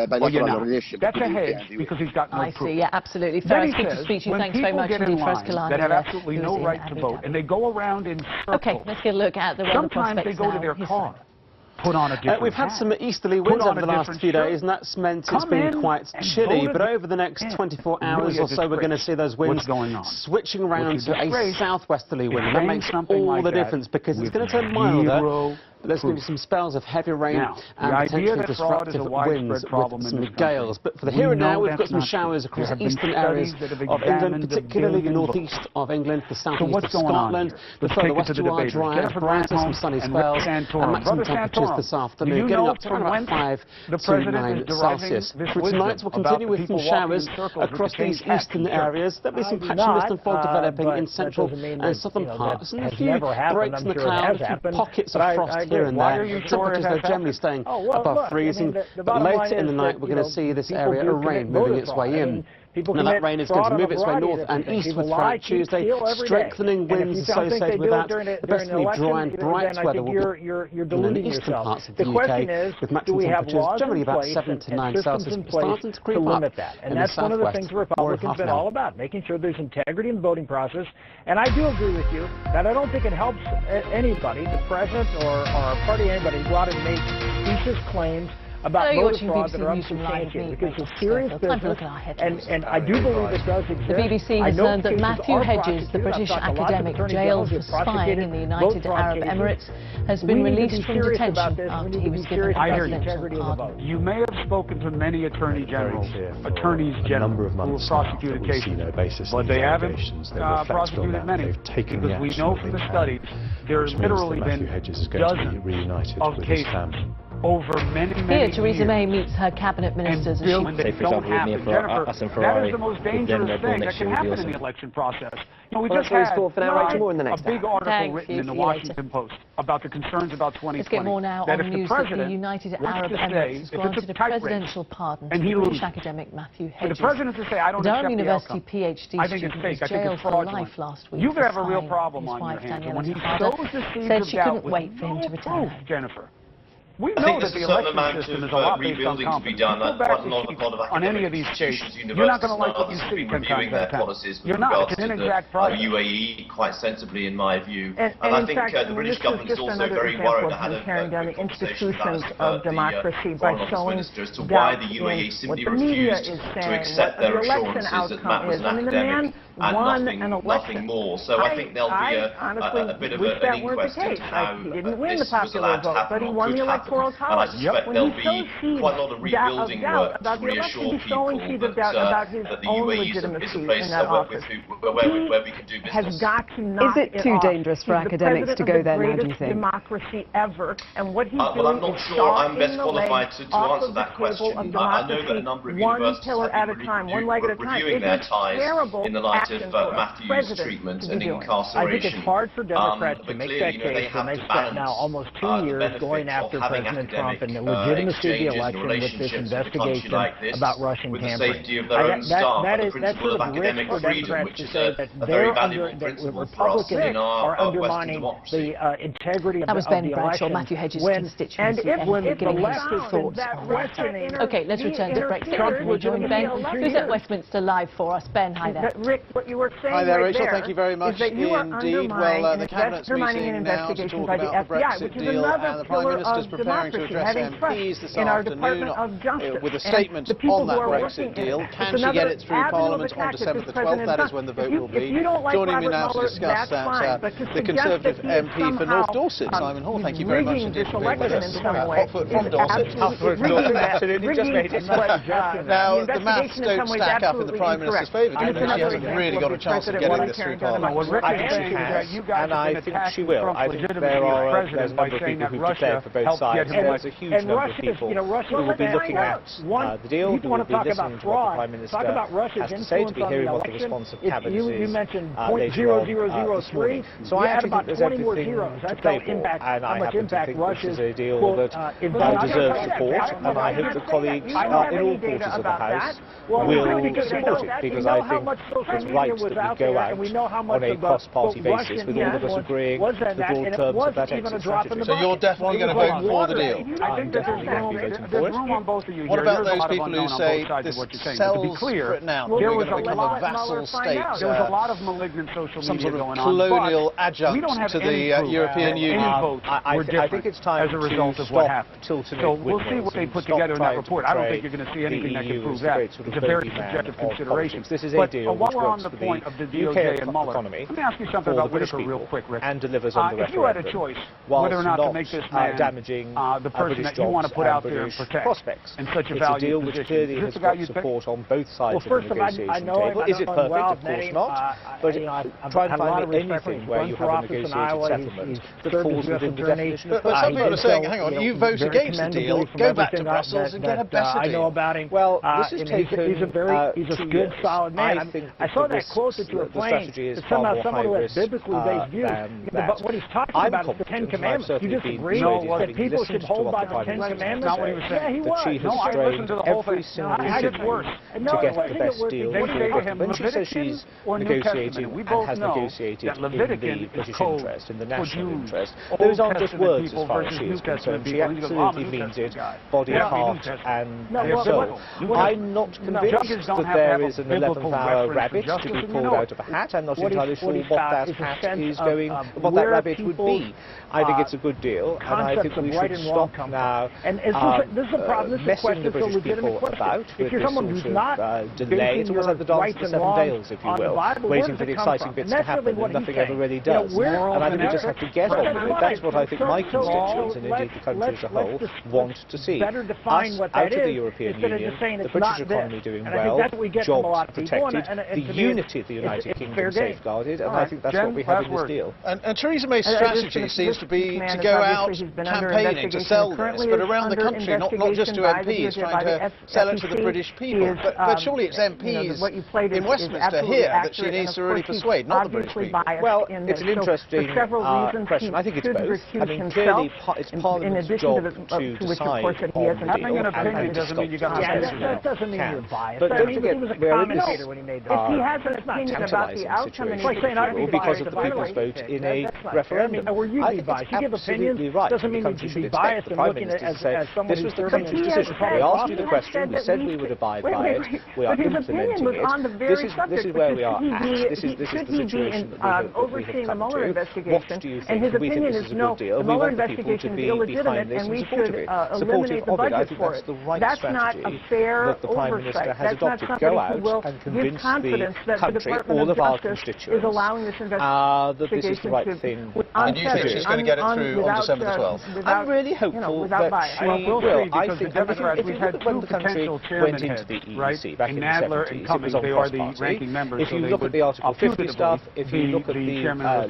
relationship. That's a hedge because he's got no proof. I see, yeah, absolutely. Fair, good to speak to you. Thanks very much indeed, First Kalani. That have absolutely no right to vote, and they go around in circles. Okay, let's get a look at the weather prospects now. Sometimes they go to their car. Put on a different We've had some easterly winds over the last few days, and that's meant it's been quite chilly. But over the next 24 hours or so, we're going to see those winds switching around to a southwesterly wind. And that makes all the difference because it's going to turn milder. But there's going to be some spells of heavy rain and potentially disruptive winds with some gales. But for the here and now, we've got some showers across eastern areas of England, particularly the northeast of England, the southeast of Scotland. The further west you are, drier, brighter, some sunny spells, and maximum temperatures this afternoon getting up to around 5 to 9 Celsius. For tonight, we'll continue with some showers across these eastern areas. There'll be some patchy mist and fog developing in central and southern parts, and a few breaks in the clouds, a few pockets of frost here and there. Temperatures are generally staying above freezing, but later in the night we're going to see this area of rain moving its way in. Now that rain is going to move its way north and eastward throughout Tuesday, strengthening winds associated with that. The best of dry and bright weather will be in the eastern parts of the UK, with maximum temperatures generally about 7 to 9 Celsius, starting to creep up in the southwest. And that's one of the things the Republicans have been all about, making sure there's integrity in the voting process. And I do agree with you that I don't think it helps anybody, the president or a party, anybody, go out and make specious claims about voter fraud that are unsubstantiated, because it's serious business, and I do believe it does exist. The BBC has learned that Matthew Hedges, the British academic jailed for spying in the United Arab Emirates, has been released from detention after he was given a presidential pardon. You may have spoken to many attorneys general who have prosecuted cases, but they haven't prosecuted many, because we know from the studies there have literally been dozens of cases over many Here, Theresa May meets her cabinet ministers. That is the most dangerous thing that can happen in the election process. You know, we just had a big article written in the Washington Post about the concerns about 2020. Let's get more now on the news that the United Arab Emirates has granted a presidential pardon to the British academic Matthew Hedges. The president to say, I don't accept the University PhD student was jailed for life last week. You could have a real problem on your hands. When he sows the seeds said she couldn't wait for him to return. Jennifer. We I think there's a certain amount of rebuilding to be done at quite a lot of academic institutions, universities and others have been reviewing their policies with regards to the UAE quite sensibly, in my view. And I think the British government is also very worried. I had a conversation about the Foreign Office Minister as to why the UAE simply refused to accept their assurances that Matt was an academic and nothing more. So I think there'll be a bit of an inquest into how this was allowed to happen or could happen. And I suspect there'll be quite a lot of rebuilding work to reassure people that the UAE is a place where we can do business. Is it too dangerous for academics to go there now, do you think? Democracy ever, and what he's well, I'm not sure I'm best qualified to answer that question. I know that a number of universities have been reviewing their ties in the light Matthew's treatment and incarceration. I think it's hard for Democrats to make that case when they've spent now almost 2 years going after President Trump and the legitimacy of the election with this investigation about Russian tampering. That's sort of rich for Democrats to say that that Republicans are undermining the integrity of the election. Matthew Hedges' when the left is thoughts. Okay, let's return to Brexit. We'll join Ben, who's at Westminster Live for us. Ben, hi there. Rick, what you were saying hi there, right Rachel. there Thank you very much indeed. Well, the Cabinet's meeting now to talk about the Brexit deal, and the Prime Minister's preparing to address MPs this afternoon with a statement on that Brexit deal. Can she get it through Parliament on December the 12th? That is when the vote will be. Joining me now to discuss that, the Conservative MP for North Dorset, Simon Hall. Thank you very much indeed for being with us. Hotfoot from Dorset. Absolutely, just made it. Now, the maths don't stack up in the Prime Minister's favour, do they? She hasn't really got a chance of getting this through Parliament. I think she has, and I think she will. I think there's a number of people who've declared for both sides, and there's a huge number of people who will be looking at the deal, who will be listening to what the Prime Minister has to say, to be hearing what the response of Cabinet is later on this morning. So I actually think there's everything to play for, and I happen to think this is a deal that deserves support, and I hope that colleagues in all quarters of the House will support it, because I think it's right that we go out on a cross-party basis with all of us agreeing the broad terms of that exit strategy. So you're definitely going to vote for the deal? I'm definitely going to be voting for it. What about those people who say this sells Britain out, that we're going to become a vassal state, there was a lot of malignant social some media sort of going on, colonial adjunct to the European Union? I think it's time as a result of what happened. So we'll see what they put together in that report. I don't think you're going to see anything that can prove that. It's a very subjective consideration. This is a deal while we're on the point of the DOJ and Mueller, let me ask you something about Whitaker real quick, Rick. And delivers on the if you had a choice whether or not to make this man damaging the person that you want to put out there and protect prospects in such a it's a deal which clearly has got support on both sides of the negotiation table. Is it perfect? Of course not. But try to find anything where you have a negotiated settlement that falls within the definition of But some people are saying, hang on, you vote against the deal, go back to Brussels and get a better deal. Well, this is taken he's a good, solid man. I saw that quote that you were playing. It's somehow someone who has biblically based views. But what he's talking about is the Ten Commandments. You disagree that people should hold by the Ten Commandments? Not what he was saying. Yeah, he was. She has strained every single signal to get the best deal. When she says she's negotiating and has negotiated in the British interest, in the national interest, those aren't just words as far as she is concerned. She absolutely means it, body, heart and soul. I'm not convinced that there is an 11th hour rabbit to be pulled out of a hat. I'm not entirely sure what that hat is going, what that rabbit would be. I think it's a good deal, and I think we should stop now messing the British people about with this sort of delay. It's almost like the dance of the seven Dales, if you will, waiting for the exciting bits to happen, and nothing ever really does. And I think we just have to get on with it. That's what I think my constituents, and indeed the country as a whole, want to see. Us out of the European Union, the British economy doing well, jobs protected, the unity of the United Kingdom safeguarded, and I think that's what we have in this deal. And Theresa May's strategy seems to be to go out campaigning to sell this, but around the country, not just to MPs, trying to sell it to the British people. But surely it's MPs in Westminster here that she needs to really persuade, not the British people. Well, it's an interesting question. I think it's both. I mean, clearly it's Parliament's job to decide on the deal. Having an opinion doesn't mean you got to that doesn't mean you're biased. But don't forget, we're in this if he has an opinion about the outcome, situation because of the people's vote in a referendum. I think it's absolutely right. Doesn't mean you should be biased and looking at it as someone this was the country's decision. We asked you the question, we said we would abide by it, we are implementing it. This is where we are at. This is the situation that we have come to. What do you think? We think this is a good deal. We want the people to be behind this and supportive of it. I think that's the right strategy that the Prime Minister has adopted. Go out and convince the country, all of our constituents, that this is the right thing. And you think she's going to get it through on December the 12th? I'm really hopeful that she will. I think, if you look at when the country went into the EEC back in the 70s, it was on cross-party. If you look at the Article 50 stuff, if you look at the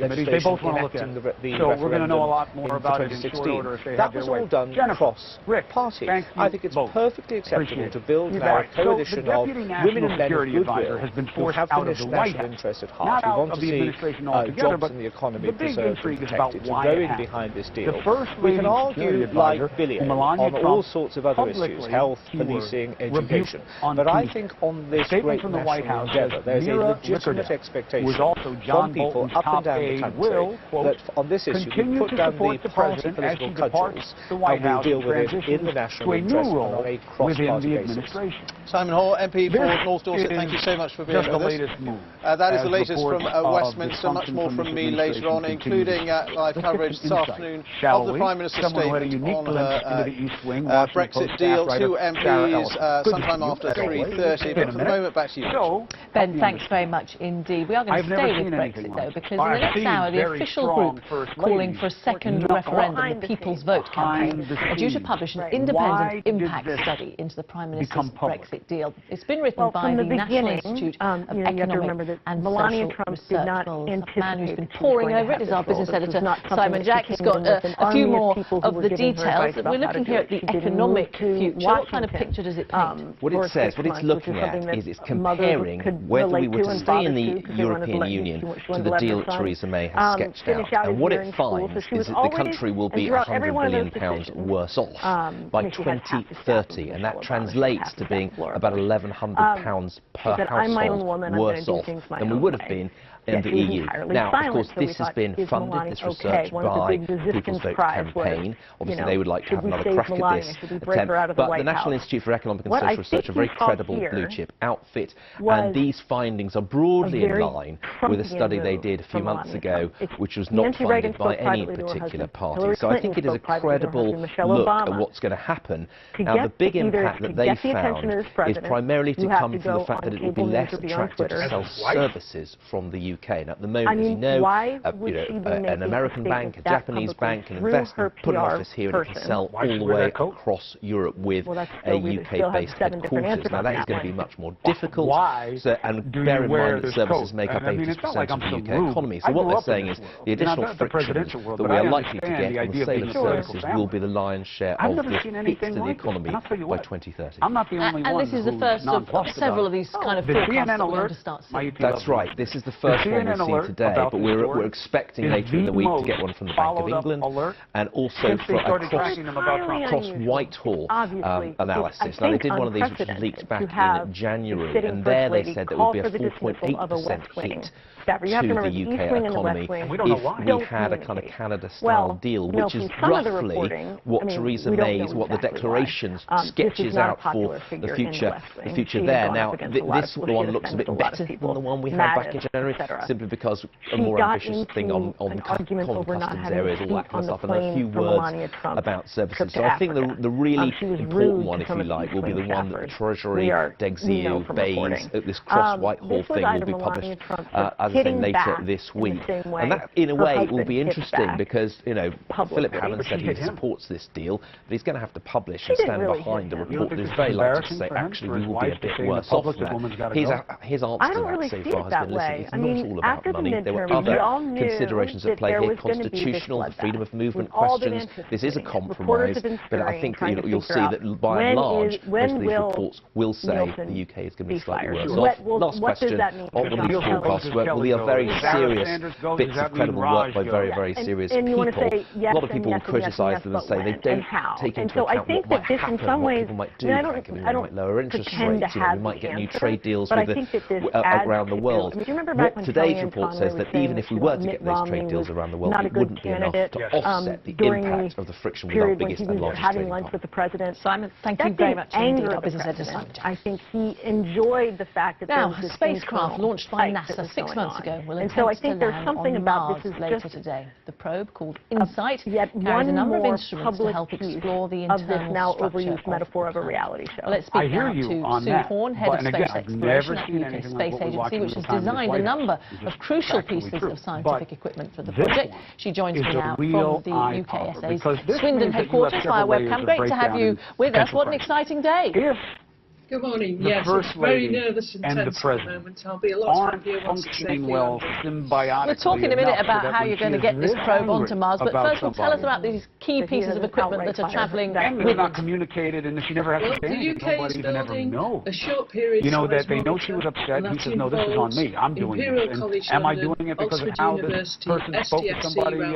legislation enacting the referendum in 2016, that was all done cross-party. I think it's perfectly acceptable to build now a coalition of women and men of goodwill who have out of the White House, not out of the administration altogether, but in the economy the big intrigue is about why it happened. Behind this deal. The first we can lady argue advisor, like Billy Melania on Trump, all sorts of other issues, health, policing, education. But I think on this great from the White House endeavor, there's a legitimate expectation from people up and down the country that on this issue we put down the party political cudgels and we deal with it in the national interest and on a cross-party basis. Simon Hoare, MP for North Dorset, thank you so much for being with us. That is the latest from Westminster. Much more from me later on, including live coverage this afternoon of the Prime Minister's statement on her Brexit deal. 2 MPs sometime after 3:30. But for the moment, back to you. Ben, thanks very much indeed. We are going to stay with Brexit, though, because in the next hour, the official group calling for a second referendum, the People's Vote campaign, are due to publish an independent impact study into the Prime Minister's Brexit deal. It's been written by the National Institute of Economic and Social Research. Well, the man who's been poring over it is our business editor, Simon Jack. He's got a few more of the details. We're looking here at the economic future. What kind of picture does it paint? What it says, what it's looking at is it's comparing whether we were to stay in the European Union to the deal that Theresa May has sketched out. And what it finds is that the country will be £100 billion worse off by 2030, and that translates to being about £1,100 per household worse off than we would have been in the EU. Now, of course, this has been funded, this research, by the People's Vote campaign. Obviously, they would like to have another crack at this attempt. But the National Institute for Economic and Social Research, a very credible blue-chip outfit, and these findings are broadly in line with a study they did a few months ago, which was not funded by any particular party. So I think it is a credible look at what's going to happen. Now, the big impact that they found is primarily to come from the fact that it will be less attractive to sell services from the UK. And at the moment, as you know, an American bank, a Japanese bank, an investor put an office here and it can sell all the way across Europe with a UK-based headquarters. Now, that is going to be much more difficult. And bear in mind that services make up 80% of the UK economy. So what they're saying is the additional friction that we are likely to get on the sale of services will be the lion's share of the hit to the economy by 2030. And this is the first of several of these kind of forecasts that we're going to start seeing. That's right. This is the first one we've seen today, but we're expecting later in the week to get one from the Bank of England and also for a cross-Whitehall analysis. Now, they did one of these which was leaked back in January, and there they said there would be a 4.8% hit to the UK economy if we had a kind of Canada-style deal, which is roughly what Theresa May's, what the declaration sketches out for the future there. Now, this one looks a bit better than the one we had back in January, simply because a more ambitious thing on customs areas, all that kind of stuff, and a few words about services. So I think the really important one, if you like, will be the one that Treasury, DegZio, Bayes, this cross-Whitehall thing will be published, as I say, later this week. And that, in a way, will be interesting because, you know, Philip Hammond said he supports this deal, but he's going to have to publish and stand behind a report that is very likely to say, actually, we will be a bit worse off than that. His answer to that so far has been, listen, it's not all about money. There were other considerations at play here, constitutional, the freedom of movement questions. This is a compromise, but I think you'll see that by and large, most of these reports will say the UK is going to be slightly worse off. Last question on these forecasts will be a very serious bits of credible work by very, very serious people. A lot of people will criticise them and say they don't take into account what might happen, what people might do. They might lower interest rates, we might get new trade deals around the world. What today's report says that even if we were to get those trade deals around the world, it wouldn't be enough to offset the impact of the friction with our biggest and largest trading partner. Simon, thank you very much indeed, our business editor. I think he enjoyed the fact that now, a spacecraft launched by NASA 6 months ago will attempt to land on Mars later today. The probe, called InSight, carries a number of instruments to help explore the internal structure metaphor of a reality show. Well, let's speak now to Sue Horn, head of space exploration at the UK Space Agency, which has designed a number of crucial pieces of scientific equipment for the project. She joins me now from the UKSA's Swindon headquarters via webcam. Great to have you with us. What an exciting day. Good morning. Yes, it's very nervous and tense at the moment. I'll be a lot happier once it's safely well symbiotically. We'll talk in a minute about how you're going to get this probe onto Mars, but first of all, tell us about these key pieces of equipment that are travelling with not communicated, and she never has to say anything. Nobody even ever know. A short period that they know she was upset. He says, no, this is on me. I'm doing this. And am I doing it because of how this person spoke to somebody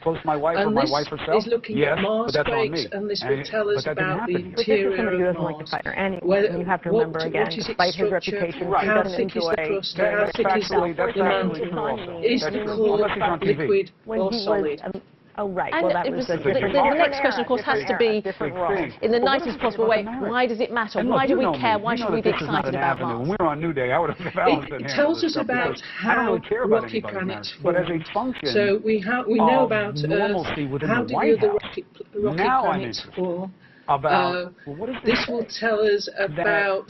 close to my wife or my wife herself? Yes, but that's on me. And this will tell us about the interior of Mars. You have to remember again, despite his reputation, he doesn't enjoy. How thick is the mantle? Is the core liquid or solid? Oh, right. And well, that was the next question, of course, has to be, in the nicest possible way, why does it matter? Why do we care? Why should we be excited about Mars? When we were on New Day, I would have balanced it. It tells us about how rocky planets form. But as a function, so we know about Earth. How do the other rocky planets form? This will tell us about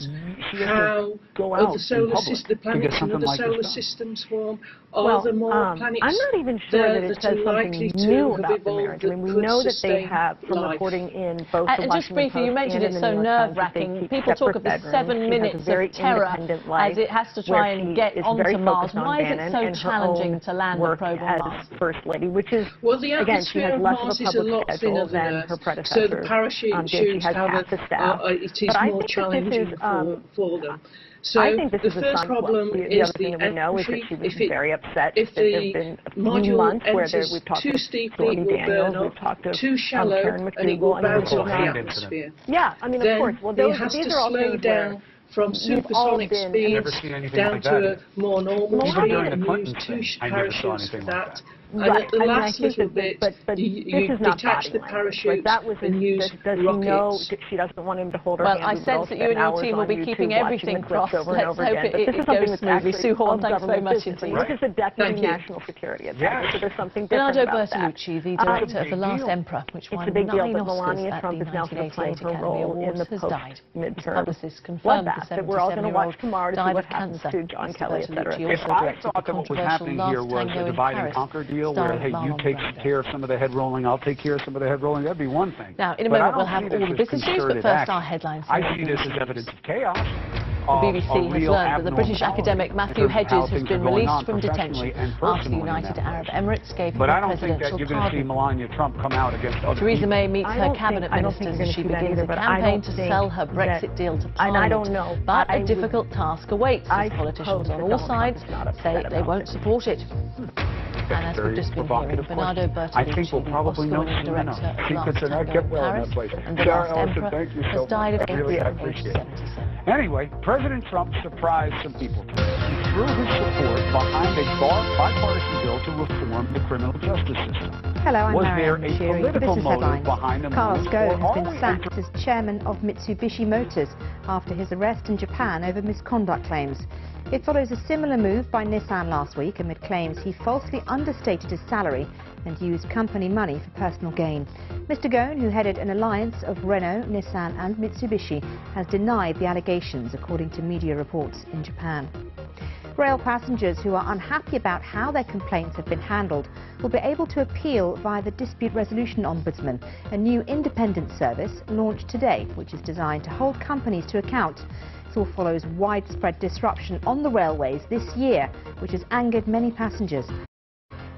how the planets in other solar systems form. Are there more planets? I'm not even sure that it says something new about the marriage. I mean, we know that they have, from reporting in both the Washington Post just briefly, you mentioned it's so nerve-wracking. People talk of the 7 minutes of terror as it has to try and get onto Mars. Why is it so challenging to land the probe on Mars? First Lady, which is, the again, she has less of a public schedule than her predecessors. So the parachute shoots have it is more challenging for them. So I think this the is first problem is the other thing that we know is that she was very upset. If there have been a few months where we've talked too steeply, it will burn up. Too shallow, and it will bounce off the atmosphere. Yeah, I mean, of course. Well, it has to slow down from supersonic speeds down to a more normal speed and use 2 parachutes for that. And at the last little bit, you detach the parachute and use rockets. She doesn't want him to hold her hand. Well, I sense that you and your team will be keeping everything crossed. Let's hope it goes smoothly. Sue Horn, thanks very much indeed. This is a deputy national security advisor, so there's something different Bernardo about that. Bertolucci, the director of The Last Emperor, which won 9 Oscars at the 1988 Academy Awards, has died. His publicists confirmed the 77-year-old died of cancer. If I thought that what was happening here was a divide and conquer deal where, hey, you take care of some of the head rolling, I'll take care of some of the head rolling, that'd be one thing. Now, in a moment, we'll have all the business news, but first our headlines. I see this as evidence of chaos. The BBC has learned that the British academic Matthew Hedges has been released from detention after the United Arab Emirates gave him a presidential pardon. But I don't think that you're going to see Melania Trump come out against other Theresa May meets her cabinet ministers as she begins a campaign to sell her Brexit deal to Parliament. I don't know. But a difficult task awaits as politicians on all sides say they won't support it. And as we've just been hearing, Bernardo Bertolucci, the Oscar-winning director of Last Tango in Paris and The Last Emperor, has died at age 77. Anyway, President Trump surprised some people. He threw his support behind a bipartisan bill to reform the criminal justice system. Hello, I'm Marianne Was there a political motive behind the move? Carlos Ghosn has been sacked as chairman of Mitsubishi Motors after his arrest in Japan over misconduct claims. It follows a similar move by Nissan last week amid claims he falsely understated his salary and used company money for personal gain. Mr. Ghosn, who headed an alliance of Renault, Nissan and Mitsubishi, has denied the allegations, according to media reports in Japan. Rail passengers who are unhappy about how their complaints have been handled will be able to appeal via the Dispute Resolution Ombudsman, a new independent service launched today, which is designed to hold companies to account. This all follows widespread disruption on the railways this year, which has angered many passengers.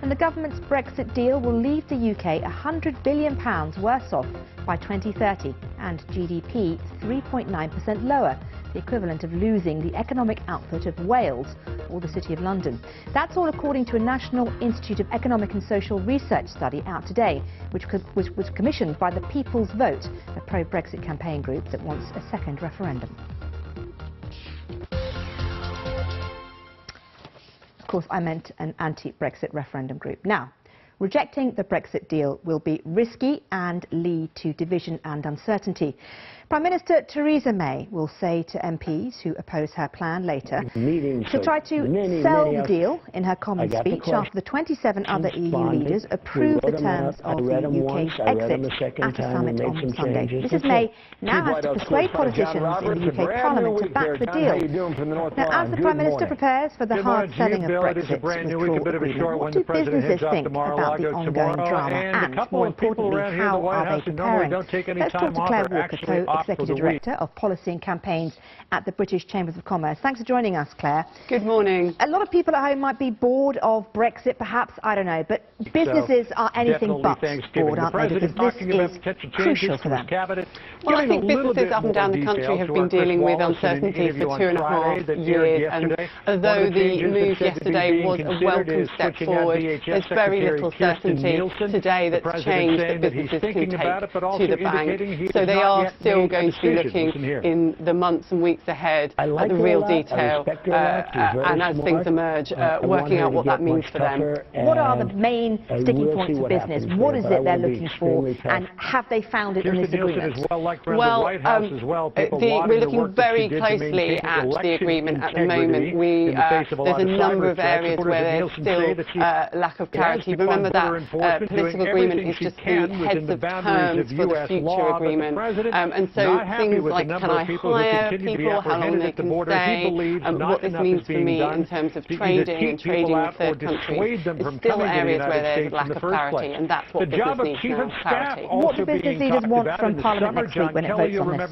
And the government's Brexit deal will leave the UK £100 billion worse off by 2030 and GDP 3.9% lower, the equivalent of losing the economic output of Wales or the City of London. That's all according to a National Institute of Economic and Social Research study out today, which was commissioned by the People's Vote, a pro-Brexit campaign group that wants a second referendum. Of course, I meant an anti-Brexit referendum group. Now, rejecting the Brexit deal will be risky and lead to division and uncertainty. Prime Minister Theresa May will say to MPs who oppose her plan later she'll try to sell the deal in her common speech after the 27 other EU leaders approved the terms of the UK's exit at a summit on Sunday. Mrs May now has to persuade politicians in the UK Parliament to back the deal. Now, as the Prime Minister prepares for the hard selling of Brexit's withdrawal agreement, what do businesses think about the ongoing drama and, more importantly, how are they preparing? Let's talk to Claire Walker, Executive Director of Policy and Campaigns at the British Chambers of Commerce. Thanks for joining us, Claire. Good morning. A lot of people at home might be bored of Brexit, perhaps, I don't know, but businesses are anything but bored, aren't they? Because this is crucial for them. Well, I think businesses up and down the country have been dealing with uncertainty for 2.5 years, and although the move yesterday was a welcome step forward, there's very little certainty today that's changed that businesses can take to the bank. So they are still going to be looking in the months and weeks ahead at the real detail, and as things emerge, working out what that means for them. What are the main sticking points of business? What is it they're looking for, and have they found it in this agreement? Well, we're looking very closely at the agreement at the moment. There's a number of areas where there's still lack of clarity. Remember that political agreement is just the heads of terms for the future agreement. And so things like, can I hire people, how long they can stay, what this means for me in terms of trading and trading with third countries, is still areas where there's lack of clarity, and that's what business needs now, clarity. What do business leaders want from Parliament next week when it votes on this?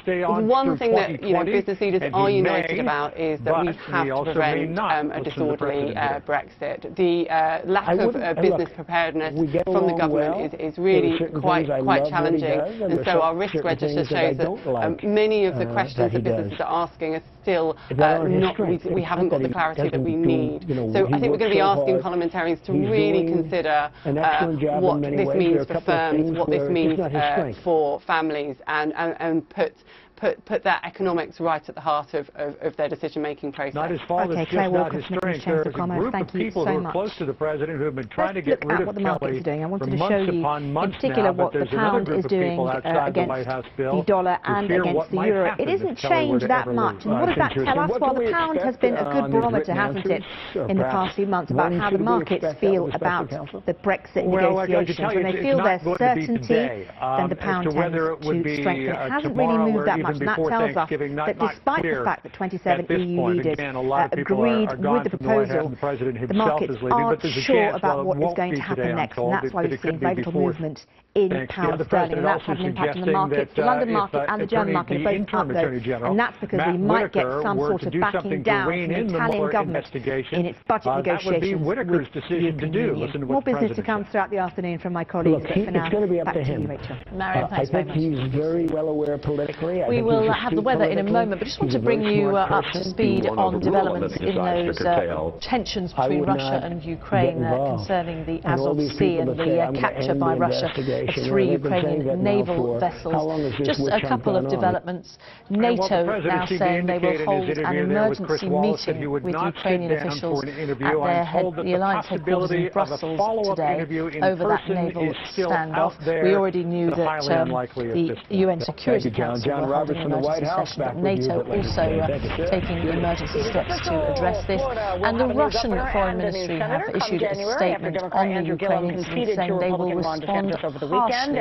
Well, one thing that business leaders are united about is that we have to prevent a disorderly Brexit. The lack of business preparedness from the government is really quite challenging, and so our risk register shows that many of the questions that businesses are asking are still we haven't got the clarity that we need. So I think we're going to be asking parliamentarians to really consider what this means for firms, what this means for families, and put that economics right at the heart of their decision-making process. Not his fault, it's just not his strength. There's a group of people who are close to the president who have been trying to get rid of Kelly I wanted to show you in particular what the pound is doing against the dollar and against the euro. It isn't changed that much. And what does that tell us? Well, the pound has been a good barometer, hasn't it, in the past few months about how the markets feel about the Brexit negotiations. When they feel there's certainty, then the pound tends to strengthen. It hasn't really moved that much, and that tells us that despite the fact that 27 EU leaders agreed with the proposal, the markets aren't sure about what is going to happen next, and that's why we've seen very little movement in pound sterling, and that's had an impact on the markets. The London market and the German market are both up, though, and that's because we might get some sort of backing down from the Italian government in its budget negotiations with the European Union. More business to come throughout the afternoon from my colleagues, but for now, back to you, Rachel. Marion, thanks very much. He's very well aware politically. We will have the weather in a moment, but just want to bring you up to speed on developments in those tensions between Russia and Ukraine concerning the Azov Sea and the capture by Russia of 3 Ukrainian naval vessels. Just a couple of developments. NATO now saying they will hold an emergency meeting with Ukrainian officials at the alliance headquarters in Brussels today over that naval standoff. We already knew that the UN Security Council will hold an emergency session, but NATO also taking emergency steps to address this. And the Russian Foreign Ministry have issued a statement on the Ukraine incident, saying they will respond harshly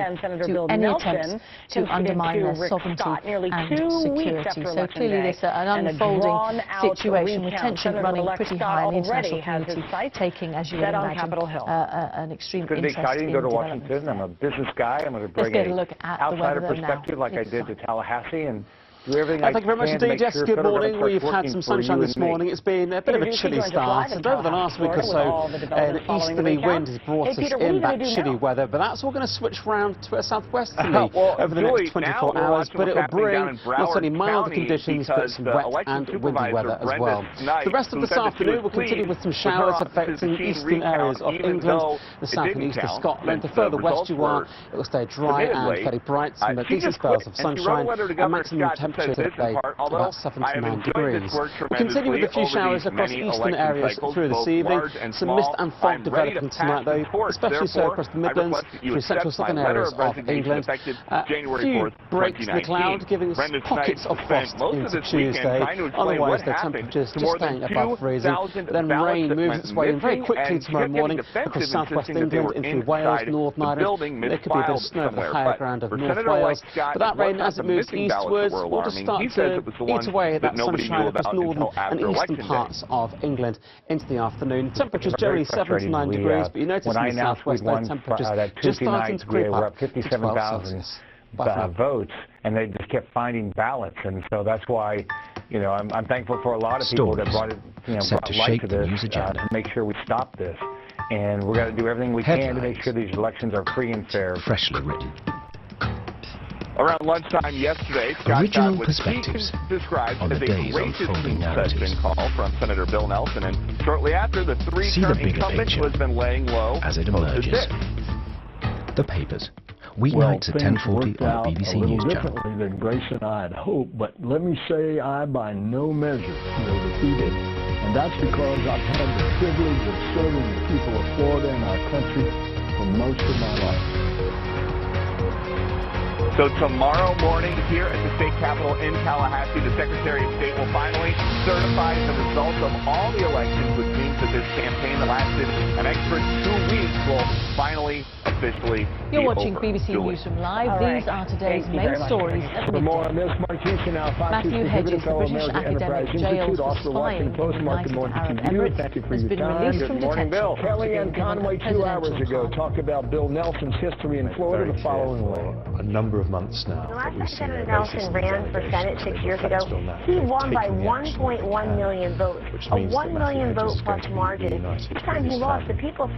to any attempts to undermine their sovereignty and security. So clearly there's an unfolding situation with tension running pretty high, and the international community taking, as you would imagine, an extreme interest in I didn't go to Washington. I'm a business guy. I'm going to bring an outsider perspective like I did to Tallahassee and do everything Thank you very much indeed. Yes, good morning. We've had some sunshine this morning. It's been a bit of a chilly start, and over the last week or so, an easterly wind has brought us in that chilly weather, but that's all going to switch round to a southwesterly over the next 24 hours, but it will bring not only mild conditions, but some wet and windy weather as well. The rest of this afternoon will continue with some showers affecting eastern areas of England, the south and east of Scotland. The further west you are, it will stay dry and fairly bright, some decent spells of sunshine, and maximum temperature today about 7 to 9 degrees. We'll continue with a few showers across eastern areas through this evening. Some mist and fog developing tonight, though, especially so across the Midlands through central southern areas of England. A few breaks in the cloud, giving us pockets of frost into Tuesday. Otherwise, the temperatures just staying above freezing. Then rain moves its way in very quickly tomorrow morning across southwest England into Wales, Northern Ireland. There could be a bit of snow over the higher ground of North Wales. But that rain, as it moves eastwards, will just start to eat away at that sunshine across northern and eastern parts of England into the afternoon. Temperatures generally 7 to 9 degrees, but you notice in the southwest those temperatures just starting to creep up to 12 Celsius. votes, and they just kept finding ballots, and so that's why, you know, I'm thankful for a lot of people that brought it, you know, brought light to this to make sure we stop this, and we're going to do everything we can to make sure these elections are free and fair. Freshly written. Around lunchtime yesterday, Original perspectives described on as the a day's racist unfolding narratives. session call from Senator Bill Nelson, and shortly after, the three-term incumbent who has been laying low as it emerges. The papers. Weeknights at 10:40 on the BBC News Channel. Differently than Grace and I had hoped, but let me say I by no measure feel defeated. And that's because I've had the privilege of serving the people of Florida and our country for most of my life. So tomorrow morning here at the state capitol in Tallahassee, the Secretary of State will finally certify the results of all the elections, which means that this campaign that lasted an extra 2 weeks will finally officially You're watching BBC Newsroom Live. These are today's main stories at midday. Matthew Hedges, the British academic jailed for spying in the United Arab Emirates, has been released from detention. Kellyanne Conway 2 hours ago talked about Bill Nelson's history in Florida the following way. A number of months now. The last time Senator Nelson ran for Senate 6 years ago, he won by 1.1 million votes, a 1 million vote plus margin. Each time he lost, the people of